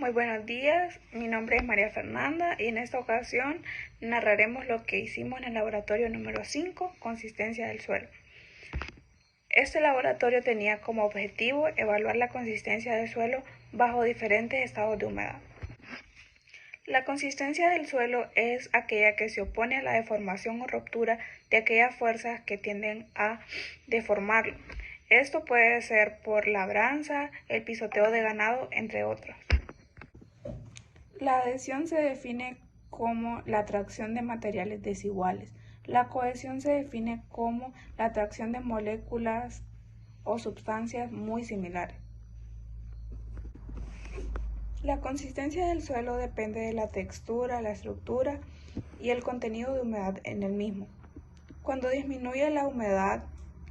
Muy buenos días, mi nombre es María Fernanda y en esta ocasión narraremos lo que hicimos en el laboratorio número 5, consistencia del suelo. Este laboratorio tenía como objetivo evaluar la consistencia del suelo bajo diferentes estados de humedad. La consistencia del suelo es aquella que se opone a la deformación o ruptura de aquellas fuerzas que tienden a deformarlo. Esto puede ser por labranza, el pisoteo de ganado, entre otros. La adhesión se define como la atracción de materiales desiguales. La cohesión se define como la atracción de moléculas o sustancias muy similares. La consistencia del suelo depende de la textura, la estructura y el contenido de humedad en el mismo. Cuando disminuye la humedad,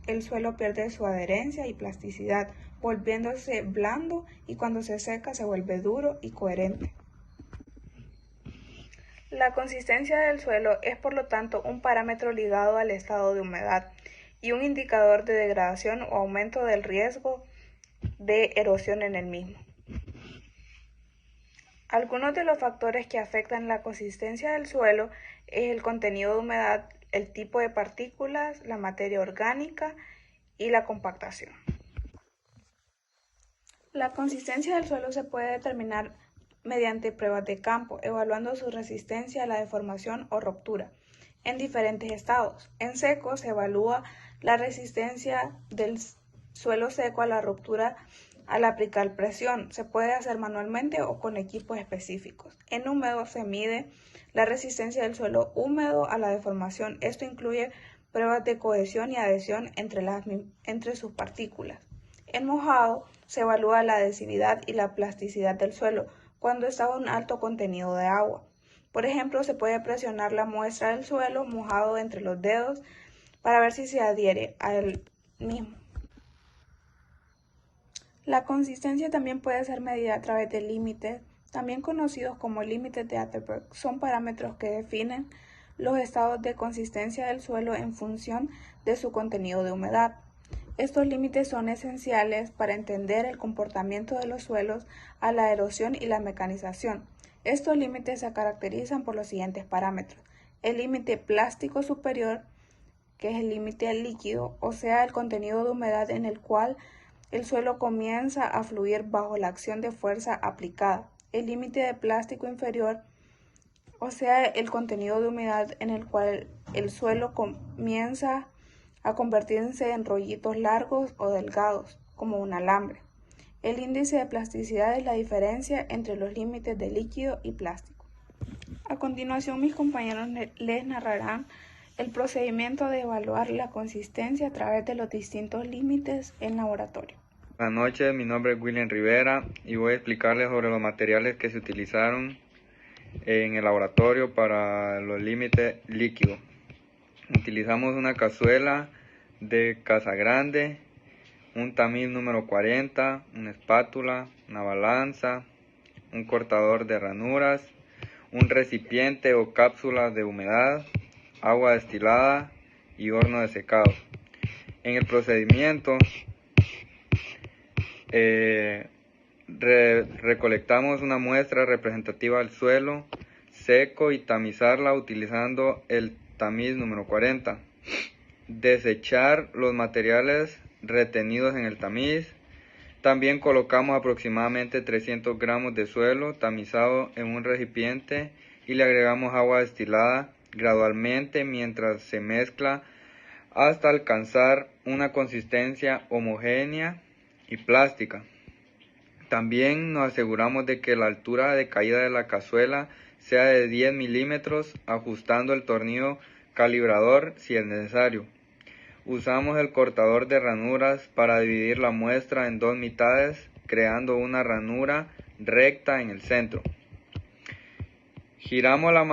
el suelo pierde su adherencia y plasticidad, volviéndose blando, y cuando se seca se vuelve duro y coherente. La consistencia del suelo es, por lo tanto, un parámetro ligado al estado de humedad y un indicador de degradación o aumento del riesgo de erosión en el mismo. Algunos de los factores que afectan la consistencia del suelo es el contenido de humedad, el tipo de partículas, la materia orgánica y la compactación. La consistencia del suelo se puede determinar mediante pruebas de campo, evaluando su resistencia a la deformación o ruptura en diferentes estados. En seco se evalúa la resistencia del suelo seco a la ruptura al aplicar presión. Se puede hacer manualmente o con equipos específicos. En húmedo se mide la resistencia del suelo húmedo a la deformación. Esto incluye pruebas de cohesión y adhesión entre sus partículas. En mojado se evalúa la adhesividad y la plasticidad del suelo cuando está a un alto contenido de agua. Por ejemplo, se puede presionar la muestra del suelo mojado entre los dedos para ver si se adhiere al mismo. La consistencia también puede ser medida a través de límites, también conocidos como límites de Atterberg. Son parámetros que definen los estados de consistencia del suelo en función de su contenido de humedad. Estos límites son esenciales para entender el comportamiento de los suelos a la erosión y la mecanización. Estos límites se caracterizan por los siguientes parámetros: el límite plástico superior, que es el límite líquido, o sea, el contenido de humedad en el cual el suelo comienza a fluir bajo la acción de fuerza aplicada; el límite de plástico inferior, o sea, el contenido de humedad en el cual el suelo comienza a convertirse en rollitos largos o delgados, como un alambre. El índice de plasticidad es la diferencia entre los límites de líquido y plástico. A continuación, mis compañeros les narrarán el procedimiento de evaluar la consistencia a través de los distintos límites en laboratorio. Buenas noches, mi nombre es William Rivera y voy a explicarles sobre los materiales que se utilizaron en el laboratorio para los límites líquidos. Utilizamos una cazuela de casa grande, un tamiz número 40, una espátula, una balanza, un cortador de ranuras, un recipiente o cápsula de humedad, agua destilada y horno de secado. En el procedimiento recolectamos una muestra representativa del suelo seco y tamizarla utilizando el tamiz número 40. Desechar los materiales retenidos en el tamiz. También colocamos aproximadamente 300 gramos de suelo tamizado en un recipiente y le agregamos agua destilada gradualmente mientras se mezcla hasta alcanzar una consistencia homogénea y plástica. También nos aseguramos de que la altura de caída de la cazuela sea de 10 milímetros, ajustando el tornillo calibrador si es necesario. Usamos el cortador de ranuras para dividir la muestra en dos mitades, creando una ranura recta en el centro. Giramos la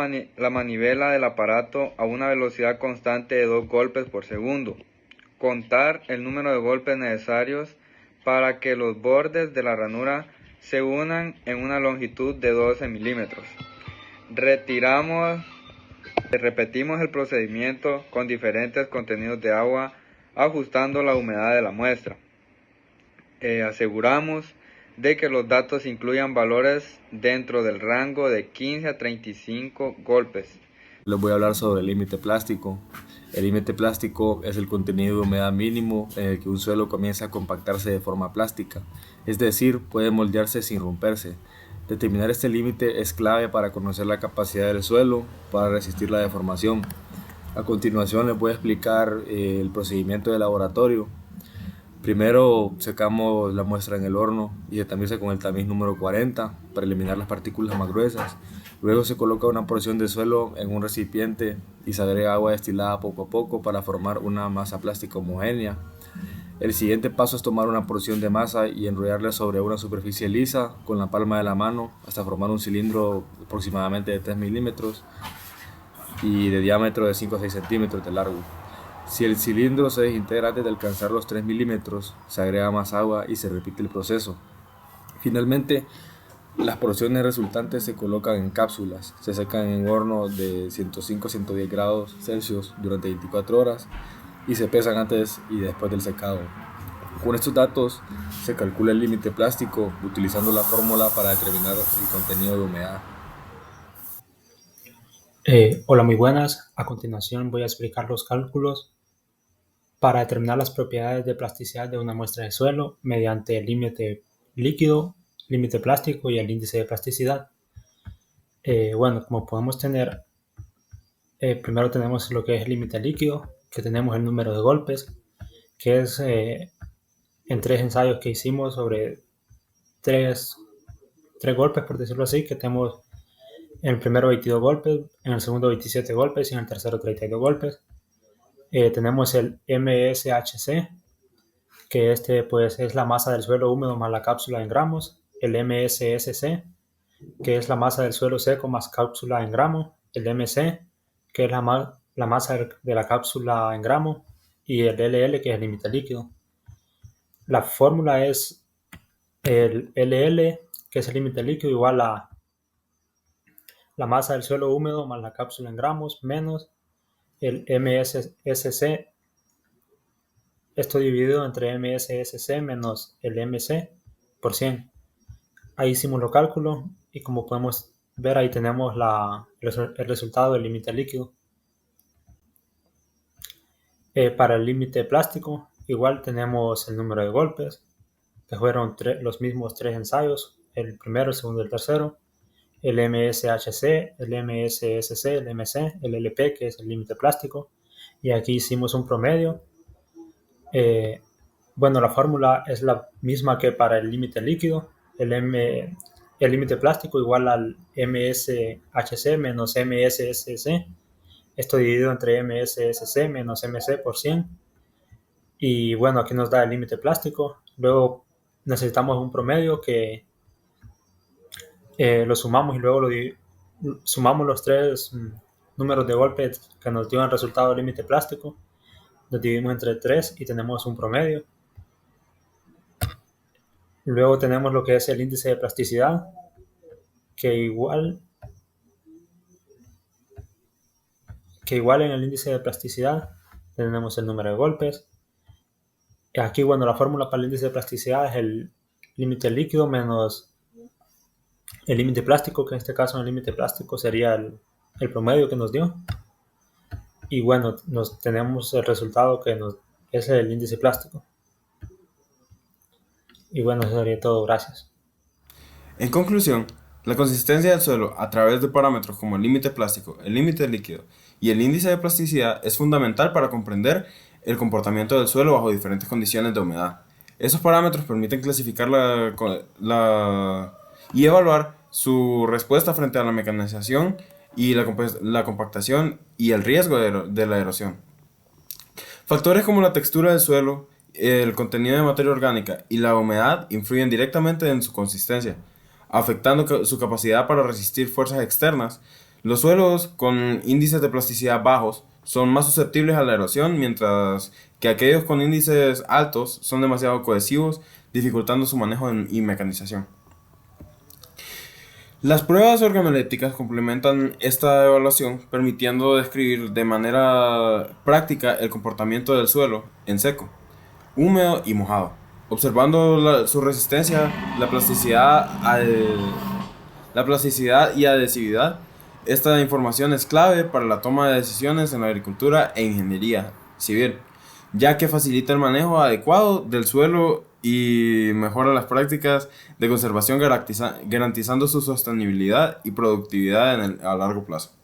manivela del aparato a una velocidad constante de 2 golpes por segundo. Contar el número de golpes necesarios para que los bordes de la ranura se unan en una longitud de 12 milímetros. Repetimos el procedimiento con diferentes contenidos de agua, ajustando la humedad de la muestra. Aseguramos de que los datos incluyan valores dentro del rango de 15 a 35 golpes. Les voy a hablar sobre el límite plástico. El límite plástico es el contenido de humedad mínimo en el que un suelo comienza a compactarse de forma plástica, es decir, puede moldearse sin romperse. Determinar este límite es clave para conocer la capacidad del suelo para resistir la deformación. A continuación les voy a explicar el procedimiento de laboratorio. Primero secamos la muestra en el horno y se tamiza con el tamiz número 40 para eliminar las partículas más gruesas. Luego se coloca una porción de suelo en un recipiente y se agrega agua destilada poco a poco para formar una masa plástica homogénea. El siguiente paso es tomar una porción de masa y enrollarla sobre una superficie lisa con la palma de la mano hasta formar un cilindro aproximadamente de 3 milímetros y de diámetro de 5 a 6 centímetros de largo. Si el cilindro se desintegra antes de alcanzar los 3 milímetros, se agrega más agua y se repite el proceso. Finalmente, las porciones resultantes se colocan en cápsulas, se secan en horno de 105 a 110 grados Celsius durante 24 horas y se pesan antes y después del secado. Con estos datos se calcula el límite plástico utilizando la fórmula para determinar el contenido de humedad. Hola, muy buenas. A continuación voy a explicar los cálculos para determinar las propiedades de plasticidad de una muestra de suelo mediante el límite líquido, límite plástico y el índice de plasticidad. Como podemos tener, primero tenemos lo que es el límite líquido, que tenemos el número de golpes, que es en 3 ensayos que hicimos sobre 3 golpes, por decirlo así, que tenemos en el primero 22 golpes, en el segundo 27 golpes y en el tercero 32 golpes. Tenemos el MSHC, que pues es la masa del suelo húmedo más la cápsula en gramos. El MSSC, que es la masa del suelo seco más cápsula en gramos. El MC, que es la masa de la cápsula en gramos. Y el LL, que es el límite líquido. La fórmula es el LL, que es el límite líquido, igual a la masa del suelo húmedo más la cápsula en gramos, menos el MSSC, esto dividido entre MSSC menos el MC por 100. Ahí hicimos los cálculos y como podemos ver, ahí tenemos el resultado del límite líquido. Para el límite plástico, igual tenemos el número de golpes, que fueron los mismos 3 ensayos, el primero, el segundo y el tercero. El MSHC, el MSSC, el MC, el LP, que es el límite plástico, y aquí hicimos un promedio. La fórmula es la misma que para el límite líquido, el límite plástico igual al MSHC menos MSSC, esto dividido entre MSSC menos MC por 100, y aquí nos da el límite plástico. Luego necesitamos un promedio que lo sumamos y luego sumamos los 3 números de golpes que nos dio el resultado del límite plástico, los dividimos entre 3 y tenemos un promedio. Luego tenemos lo que es el índice de plasticidad, que igual en el índice de plasticidad tenemos el número de golpes. Y aquí, la fórmula para el índice de plasticidad es el límite líquido menos el límite plástico, que en este caso el límite plástico sería el promedio que nos dio. Y tenemos el resultado que es el índice plástico. Y eso sería todo. Gracias. En conclusión, la consistencia del suelo a través de parámetros como el límite plástico, el límite líquido y el índice de plasticidad es fundamental para comprender el comportamiento del suelo bajo diferentes condiciones de humedad. Esos parámetros permiten clasificar y evaluar su respuesta frente a la mecanización y la compactación y el riesgo de la erosión. Factores como la textura del suelo, el contenido de materia orgánica y la humedad influyen directamente en su consistencia, afectando su capacidad para resistir fuerzas externas. Los suelos con índices de plasticidad bajos son más susceptibles a la erosión, mientras que aquellos con índices altos son demasiado cohesivos, dificultando su manejo y mecanización. Las pruebas organolépticas complementan esta evaluación, permitiendo describir de manera práctica el comportamiento del suelo en seco, húmedo y mojado. observando su resistencia, la plasticidad y adhesividad. Esta información es clave para la toma de decisiones en la agricultura e ingeniería civil, ya que facilita el manejo adecuado del suelo y mejora las prácticas de conservación, garantizando su sostenibilidad y productividad a largo plazo.